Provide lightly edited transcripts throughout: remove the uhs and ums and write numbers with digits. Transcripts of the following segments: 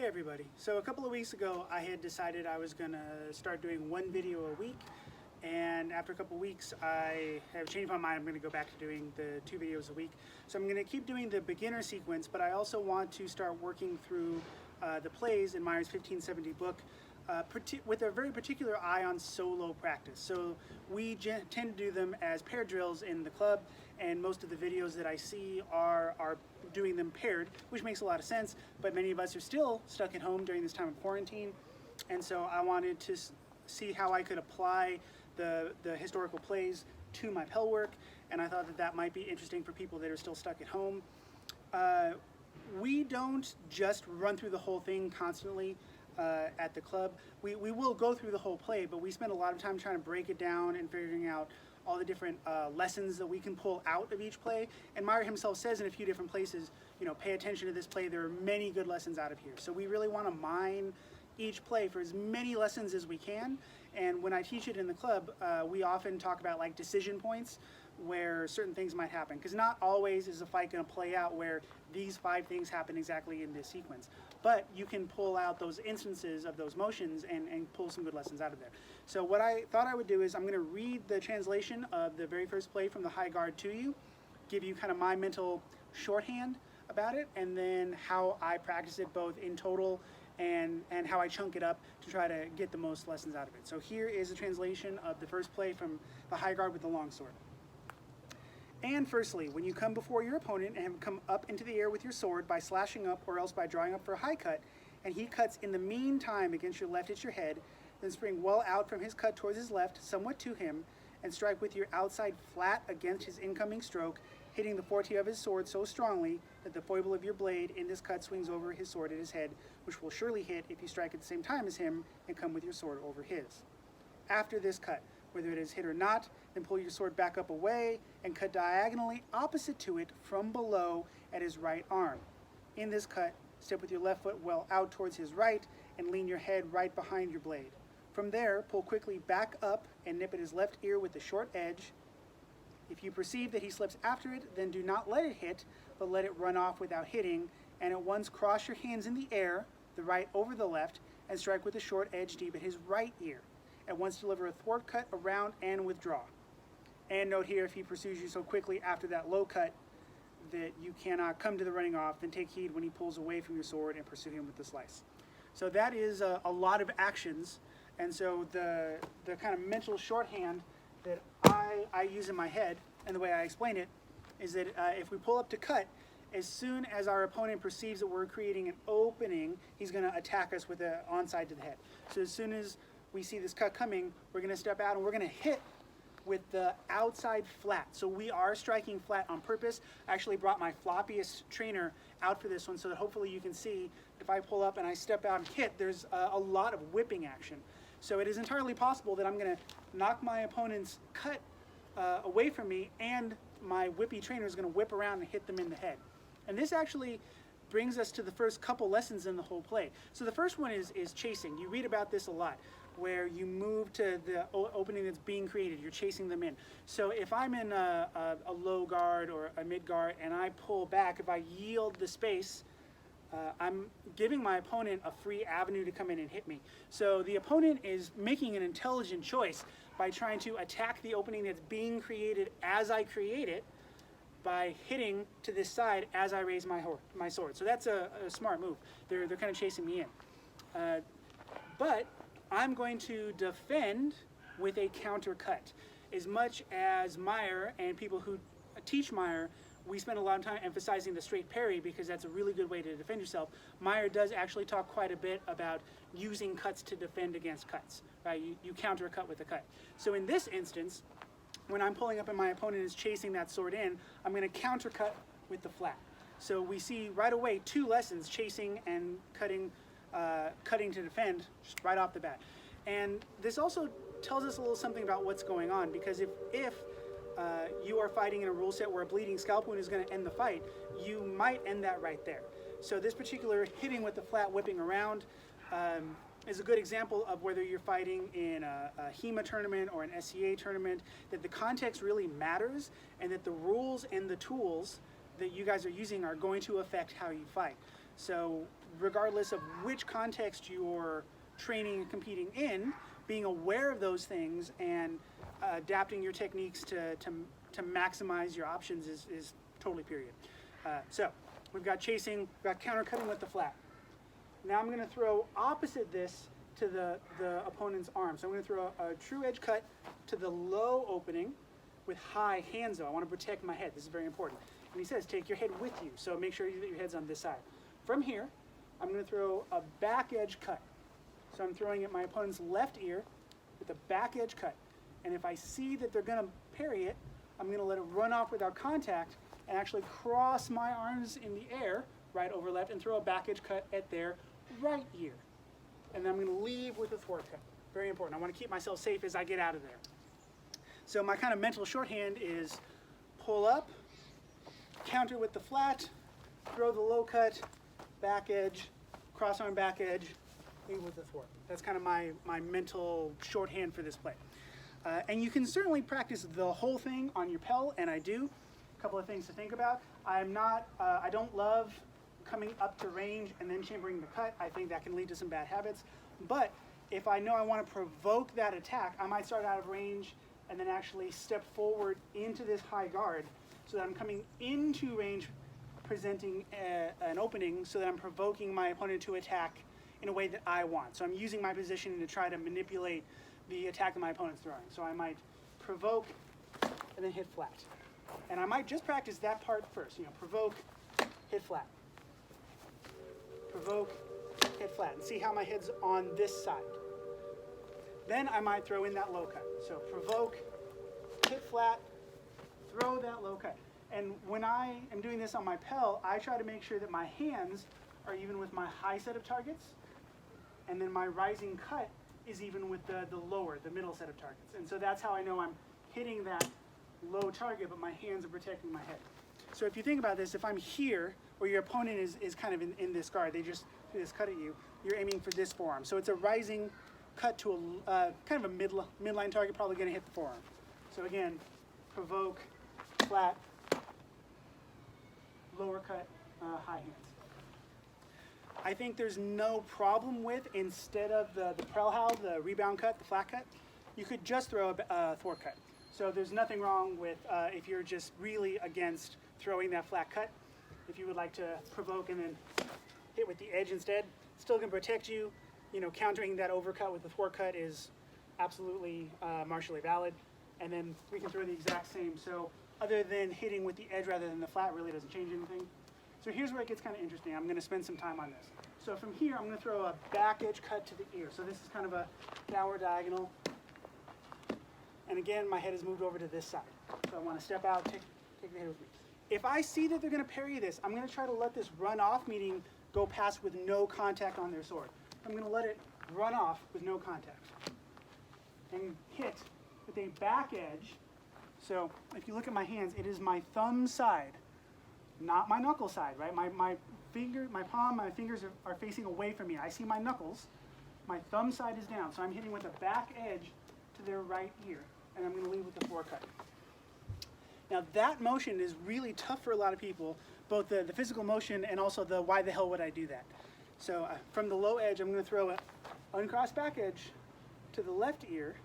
Hey everybody. So a couple of weeks ago I had decided I was going to start doing one video a week, and after a couple of weeks I have changed my mind. I'm going to go back to doing the 2 videos a week. So I'm going to keep doing the beginner sequence, but I also want to start working through the plays in Meyer's 1570 book with a very particular eye on solo practice. So we tend to do them as pair drills in the club, and most of the videos that I see are doing them paired, which makes a lot of sense, but many of us are still stuck at home during this time of quarantine, and so I wanted to see how I could apply the historical plays to my Pell work, and I thought that that might be interesting for people that are still stuck at home. We don't just run through the whole thing constantly at the club. We will go through the whole play, but we spend a lot of time trying to break it down and figuring out all the different lessons that we can pull out of each play. And Meyer himself says in a few different places, you know, pay attention to this play. There are many good lessons out of here. So we really want to mine each play for as many lessons as we can. And when I teach it in the club, we often talk about like decision points where certain things might happen, because not always is a fight going to play out where these 5 things happen exactly in this sequence, but you can pull out those instances of those motions and pull some good lessons out of there. So what I thought I would do is I'm going to read the translation of the very first play from the High Guard to you, give you kind of my mental shorthand about it, and then how I practice it both in total and how I chunk it up to try to get the most lessons out of it. So here is a translation of the first play from the High Guard with the longsword. And firstly, when you come before your opponent and have come up into the air with your sword by slashing up or else by drawing up for a high cut, and he cuts in the meantime against your left at your head, then spring well out from his cut towards his left, somewhat to him, and strike with your outside flat against his incoming stroke, hitting the forte of his sword so strongly that the foible of your blade in this cut swings over his sword at his head, which will surely hit if you strike at the same time as him and come with your sword over his. After this cut, whether it is hit or not, then pull your sword back up away and cut diagonally opposite to it from below at his right arm. In this cut, step with your left foot well out towards his right and lean your head right behind your blade. From there, pull quickly back up and nip at his left ear with the short edge. If you perceive that he slips after it, then do not let it hit, but let it run off without hitting, and at once cross your hands in the air, the right over the left, and strike with the short edge deep at his right ear. At once deliver a thwart cut around and withdraw. And note here, if he pursues you so quickly after that low cut that you cannot come to the running off, then take heed when he pulls away from your sword and pursue him with the slice. So that is a lot of actions, and so the kind of mental shorthand that I use in my head, and the way I explain it, is that if we pull up to cut, as soon as our opponent perceives that we're creating an opening, he's going to attack us with an onside to the head. So as soon as we see this cut coming, we're going to step out and we're going to hit with the outside flat. So we are striking flat on purpose. I actually brought my floppiest trainer out for this one so that hopefully you can see if I pull up and I step out and hit, there's a lot of whipping action. So it is entirely possible that I'm going to knock my opponent's cut away from me, and my whippy trainer is going to whip around and hit them in the head. And this actually brings us to the first couple lessons in the whole play. So the first one is chasing. You read about this a lot, where you move to the opening that's being created. You're chasing them in. So if I'm in a low guard or a mid guard and I pull back, if I yield the space, I'm giving my opponent a free avenue to come in and hit me. So the opponent is making an intelligent choice by trying to attack the opening that's being created as I create it, by hitting to this side as I raise my sword. So that's a smart move. They're kind of chasing me in. But I'm going to defend with a counter cut. As much as Meyer and people who teach Meyer, we spend a lot of time emphasizing the straight parry because that's a really good way to defend yourself. Meyer does actually talk quite a bit about using cuts to defend against cuts. Right? You counter a cut with a cut. So in this instance, when I'm pulling up and my opponent is chasing that sword in, I'm going to counter cut with the flat. So we see right away 2 lessons, chasing and cutting to defend, just right off the bat. And this also tells us a little something about what's going on, because if you are fighting in a rule set where a bleeding scalp wound is going to end the fight, you might end that right there. So this particular hitting with the flat, whipping around, is a good example of whether you're fighting in a HEMA tournament or an SCA tournament, that the context really matters, and that the rules and the tools that you guys are using are going to affect how you fight. So regardless of which context you're training and competing in, being aware of those things and adapting your techniques to maximize your options is totally period. So we've got chasing, we've got counter cutting with the flat. Now I'm going to throw opposite this to the opponent's arm. So I'm going to throw a true edge cut to the low opening with high hands though. I want to protect my head. This is very important. And he says take your head with you. So make sure that your head's on this side. From here, I'm going to throw a back edge cut. So I'm throwing at my opponent's left ear with a back edge cut. And if I see that they're going to parry it, I'm going to let it run off without contact and actually cross my arms in the air, right over left, and throw a back edge cut at their right ear. And then I'm going to leave with a thwart cut. Very important. I want to keep myself safe as I get out of there. So my kind of mental shorthand is pull up, counter with the flat, throw the low cut, back edge, cross arm back edge, leave with the thwart. That's kind of my mental shorthand for this play. And you can certainly practice the whole thing on your Pell, and I do. A couple of things to think about. I don't love coming up to range and then chambering the cut. I think that can lead to some bad habits. But if I know I want to provoke that attack, I might start out of range and then actually step forward into this high guard so that I'm coming into range, presenting an opening so that I'm provoking my opponent to attack in a way that I want. So I'm using my position to try to manipulate the attack that my opponent's throwing. So I might provoke and then hit flat. And I might just practice that part first. Provoke, hit flat. Provoke, hit flat. And see how my head's on this side. Then I might throw in that low cut. So provoke, hit flat, throw that low cut. And when I am doing this on my Pell, I try to make sure that my hands are even with my high set of targets, and then my rising cut is even with the lower, the middle set of targets. And so that's how I know I'm hitting that low target, but my hands are protecting my head. So if you think about this, if I'm here, or your opponent is kind of in this guard, they just do this cut at you, you're aiming for this forearm. So it's a rising cut to a kind of a midline target, probably going to hit the forearm. So again, provoke, flat, lower cut, high hands. I think there's no problem with, instead of the Prellhow, the rebound cut, the flat cut, you could just throw a thwart cut. So there's nothing wrong with if you're just really against throwing that flat cut. If you would like to provoke and then hit with the edge instead, still can protect you. Countering that overcut with the thwart cut is absolutely martially valid. And then we can throw the exact same. So other than hitting with the edge rather than the flat really doesn't change anything. So here's where it gets kind of interesting. I'm going to spend some time on this. So from here, I'm going to throw a back edge cut to the ear. So this is kind of a downward diagonal. And again, my head is moved over to this side. So I want to step out, take the head with me. If I see that they're going to parry this, I'm going to try to let this run off, meaning go past with no contact on their sword. I'm going to let it run off with no contact and hit with a back edge. So if you look at my hands, it is my thumb side, not my knuckle side, right? My palm, my fingers are facing away from me. I see my knuckles. My thumb side is down. So I'm hitting with a back edge to their right ear. And I'm going to lead with the thwart cut. Now that motion is really tough for a lot of people, both the physical motion and also the why the hell would I do that? So from the low edge, I'm going to throw an uncrossed back edge to the left ear,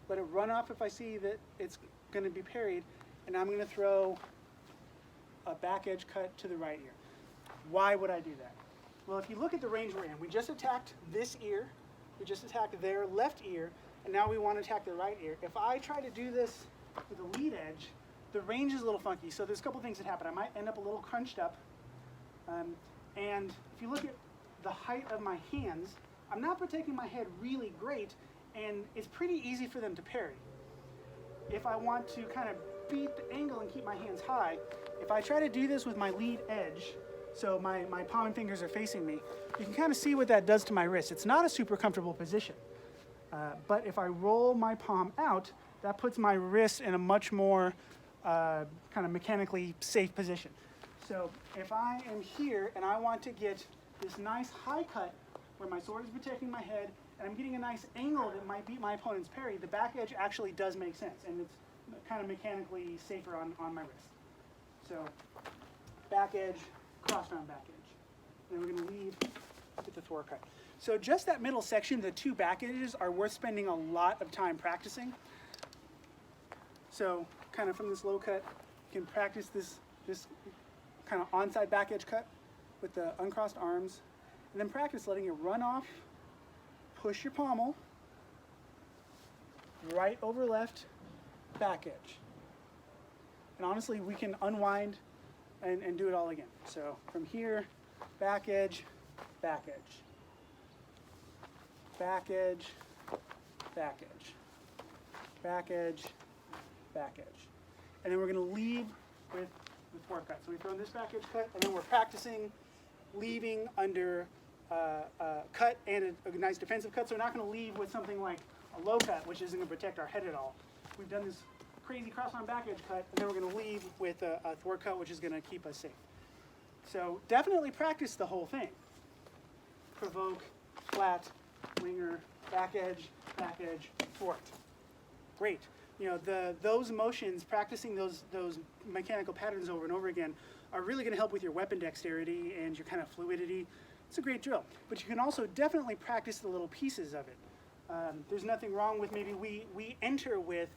let it run off if I see that it's going to be parried, and I'm going to throw a back edge cut to the right ear. Why would I do that? Well, if you look at the range we're in, we just attacked this ear, we just attacked their left ear, and now we want to attack their right ear. If I try to do this with a lead edge, the range is a little funky, so there's a couple things that happen. I might end up a little crunched up, and if you look at the height of my hands, I'm not protecting my head really great, and it's pretty easy for them to parry. If I want to kind of beat the angle and keep my hands high, if I try to do this with my lead edge, so my palm and fingers are facing me, you can kind of see what that does to my wrist. It's not a super comfortable position. But if I roll my palm out, that puts my wrist in a much more kind of mechanically safe position. So if I am here and I want to get this nice high cut where my sword is protecting my head and I'm getting a nice angle that might beat my opponent's parry, the back edge actually does make sense, and it's kind of mechanically safer on my wrist. So back edge, cross arm back edge. and then we're going to leave with the thwart cut. So just that middle section, the two back edges, are worth spending a lot of time practicing. So kind of from this low cut, you can practice this kind of onside back edge cut with the uncrossed arms, and then practice letting it run off, push your pommel, right over left, back edge. And honestly, we can unwind and do it all again. So from here, back edge, back edge. Back edge, back edge. Back edge, back edge. And then we're going to leave with the thwart cut. So we throw in this back edge cut, and then we're practicing leaving under cut and a nice defensive cut. So we're not going to leave with something like a low cut, which isn't going to protect our head at all. We've done this crazy cross arm back edge cut, and then we're going to leave with a thwart cut, which is going to keep us safe. So definitely practice the whole thing. Provoke, flat, winger, back edge, thwart. Great. You know, those motions, practicing those mechanical patterns over and over again are really going to help with your weapon dexterity and your kind of fluidity. It's a great drill. But you can also definitely practice the little pieces of it. There's nothing wrong with maybe we enter with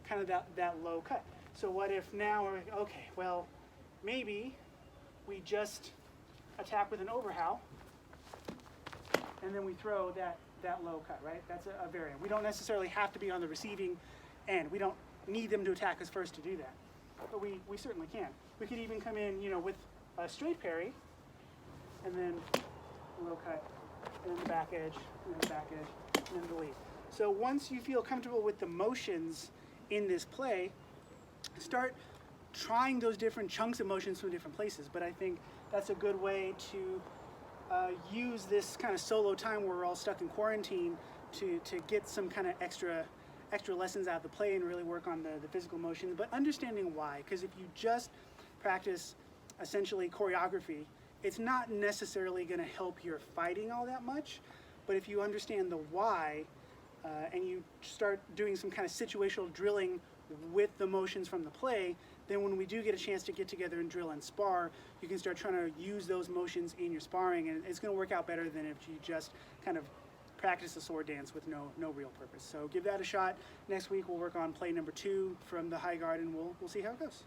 kind of that low cut. So what if now we're, okay, well, maybe we just attack with an overhowl, and then we throw that low cut, right? That's a variant. We don't necessarily have to be on the receiving end. We don't need them to attack us first to do that. But we certainly can. We could even come in, you know, with a straight parry, and then a low cut, and then the back edge, and then the back edge, and then the lead. So once you feel comfortable with the motions in this play, start trying those different chunks of motions from different places. But I think that's a good way to use this kind of solo time where we're all stuck in quarantine to get some kind of extra lessons out of the play and really work on the physical motions, but understanding why. Because if you just practice essentially choreography, it's not necessarily going to help your fighting all that much. But if you understand the why, and you start doing some kind of situational drilling with the motions from the play, then when we do get a chance to get together and drill and spar, you can start trying to use those motions in your sparring, and it's going to work out better than if you just kind of practice a sword dance with no real purpose. So give that a shot. Next week we'll work on play number 2 from the high guard, and we'll see how it goes.